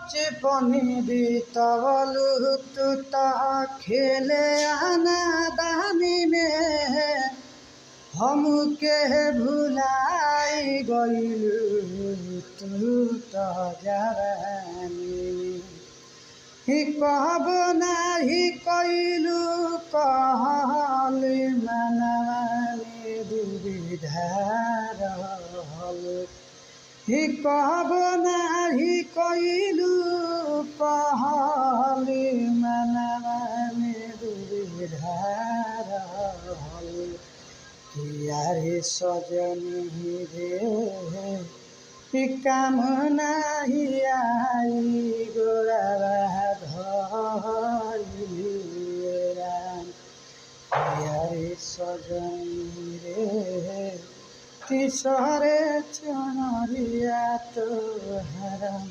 बचपन बीतवलु तू ता खेले आना दानी में हमके भुलाई गइलू तू तो जवानी में ही कहब नाही कइलू कहल मनवानी दुविधा रहल ही कहब नाही कइलू कहल मनवानी दुविधा रहल यारे सजनी रे काम नाही आई गोरा धरिरा यारे सजनी रे तिसरे चनरिया तो हरम